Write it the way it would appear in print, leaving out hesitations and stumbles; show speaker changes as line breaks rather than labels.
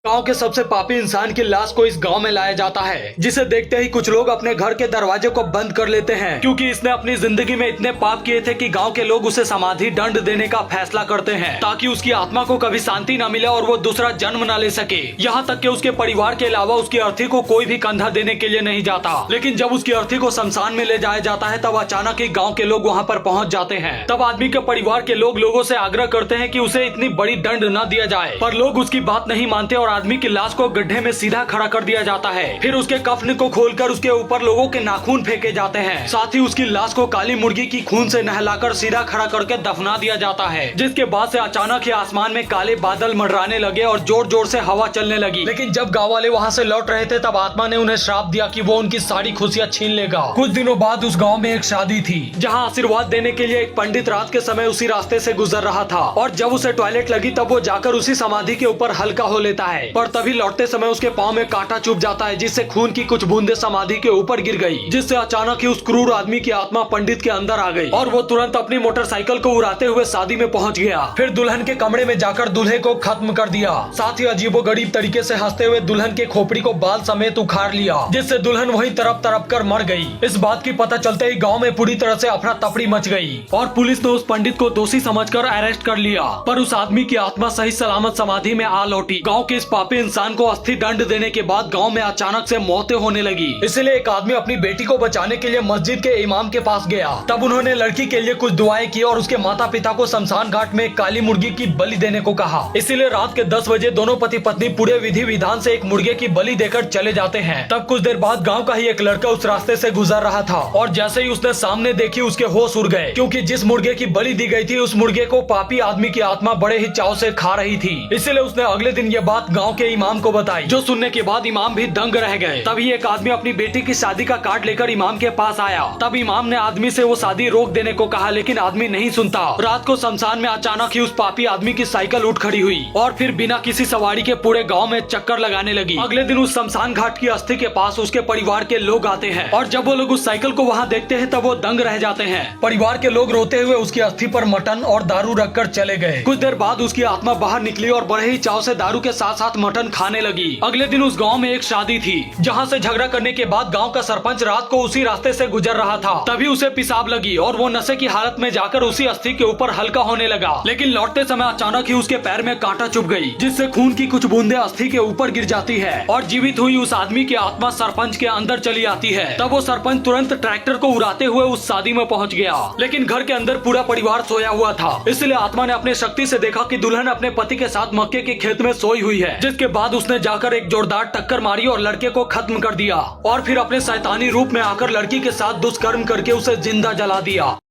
गांव के सबसे पापी इंसान की लाश को इस गांव में लाया जाता है, जिसे देखते ही कुछ लोग अपने घर के दरवाजे को बंद कर लेते हैं, क्योंकि इसने अपनी जिंदगी में इतने पाप किए थे कि गांव के लोग उसे समाधि दंड देने का फैसला करते हैं, ताकि उसकी आत्मा को कभी शांति न मिले और वो दूसरा जन्म न ले सके। यहाँ तक कि उसके परिवार के अलावा उसकी अर्थी को कोई भी कंधा देने के लिए नहीं जाता। लेकिन जब उसकी अर्थी को शमशान में ले जाया जाता है, तब अचानक ही गाँव के लोग वहाँ पर पहुँच जाते हैं। तब आदमी के परिवार के लोग लोगों से आग्रह करते हैं कि उसे इतनी बड़ी दंड न दिया जाए, पर लोग उसकी बात नहीं मानते और आदमी की लाश को गड्ढे में सीधा खड़ा कर दिया जाता है। फिर उसके कफन को खोलकर उसके ऊपर लोगों के नाखून फेंके जाते हैं। साथ ही उसकी लाश को काली मुर्गी की खून से नहलाकर सीधा खड़ा करके दफना दिया जाता है, जिसके बाद से अचानक ही आसमान में काले बादल मंडराने लगे और जोर जोर से हवा चलने लगी। लेकिन जब गाँव वाले वहाँ से लौट रहे थे, तब आत्मा ने उन्हें श्राप दिया कि वो उनकी सारी खुशियाँ छीन लेगा। कुछ दिनों बाद उस गाँव में एक शादी थी, जहाँ आशीर्वाद देने के लिए एक पंडित रात के समय उसी रास्ते से गुजर रहा था, और जब उसे टॉयलेट लगी तब वो जाकर उसी समाधि के ऊपर हल्का हो लेता है। पर तभी लौटते समय उसके पाँव में कांटा चुभ जाता है, जिससे खून की कुछ बूंदे समाधि के ऊपर गिर गई, जिससे अचानक ही उस क्रूर आदमी की आत्मा पंडित के अंदर आ गई और वो तुरंत अपनी मोटरसाइकिल को उड़ाते हुए शादी में पहुंच गया। फिर दुल्हन के कमरे में जाकर दूल्हे को खत्म कर दिया। साथ ही अजीबोगरीब तरीके से हंसते हुए दुल्हन के खोपड़ी को बाल समेत उखाड़ लिया, जिससे दुल्हन वहीं तरप तरप कर मर गई। इस बात की पता चलते ही गाँव में पूरी तरह से अफरा तफरी मच गई और पुलिस ने उस पंडित को दोषी समझकर अरेस्ट कर लिया। पर उस आदमी की आत्मा सही सलामत समाधि में आ लौटी। गाँव के इस पापी इंसान को अस्थि दंड देने के बाद गांव में अचानक से मौतें होने लगी। इसलिए एक आदमी अपनी बेटी को बचाने के लिए मस्जिद के इमाम के पास गया। तब उन्होंने लड़की के लिए कुछ दुआएं की और उसके माता पिता को शमशान घाट में काली मुर्गी की बलि देने को कहा। इसीलिए रात के 10 बजे दोनों पति पत्नी पूरे विधि विधान से एक मुर्गे की बलि देकर चले जाते हैं। तब कुछ देर बाद गाँव का ही एक लड़का उस रास्ते से गुजर रहा था, और जैसे ही उसने सामने देखी उसके होश उड़ गए, क्योंकि जिस मुर्गे की बलि दी गई थी उस मुर्गे को पापी आदमी की आत्मा बड़े ही चाव से खा रही थी। इसलिए उसने अगले दिन ये बात गाँव के इमाम को बताई, जो सुनने के बाद इमाम भी दंग रह गए। तभी एक आदमी अपनी बेटी की शादी का कार्ड लेकर इमाम के पास आया। तब इमाम ने आदमी से वो शादी रोक देने को कहा, लेकिन आदमी नहीं सुनता। रात को शमशान में अचानक ही उस पापी आदमी की साइकिल उठ खड़ी हुई और फिर बिना किसी सवारी के पूरे गांव में चक्कर लगाने लगी। अगले दिन उस शमशान घाट की अस्थि के पास उसके परिवार के लोग आते हैं, और जब वो लोग उस साइकिल को वहाँ देखते हैं तब वो दंग रह जाते हैं। परिवार के लोग रोते हुए उसकी अस्थि पर मटन और दारू रखकर चले गए। कुछ देर बाद उसकी आत्मा बाहर निकली और बड़े ही चाव से दारू के साथ साथ मटन खाने लगी। अगले दिन उस गाँव में एक शादी थी, जहाँ से झगड़ा करने के बाद गांव का सरपंच रात को उसी रास्ते से गुजर रहा था। तभी उसे पेशाब लगी और वो नशे की हालत में जाकर उसी अस्थि के ऊपर हल्का होने लगा। लेकिन लौटते समय अचानक ही उसके पैर में कांटा चुभ गई, जिससे खून की कुछ बूंदे अस्थि के ऊपर गिर जाती है और जीवित हुई उस आदमी की आत्मा सरपंच के अंदर चली आती है। तब वो सरपंच तुरंत ट्रैक्टर को उड़ाते हुए उस शादी में पहुँच गया, लेकिन घर के अंदर पूरा परिवार सोया हुआ था। इसलिए आत्मा ने अपनी शक्ति से देखा कि दुल्हन अपने पति के साथ मक्के के खेत में सोई हुई है, जिसके बाद उसने जाकर एक जोरदार टक्कर मारी और लड़के को खत्म कर दिया, और फिर अपने शैतानी रूप में आकर लड़की के साथ दुष्कर्म करके उसे जिंदा जला दिया।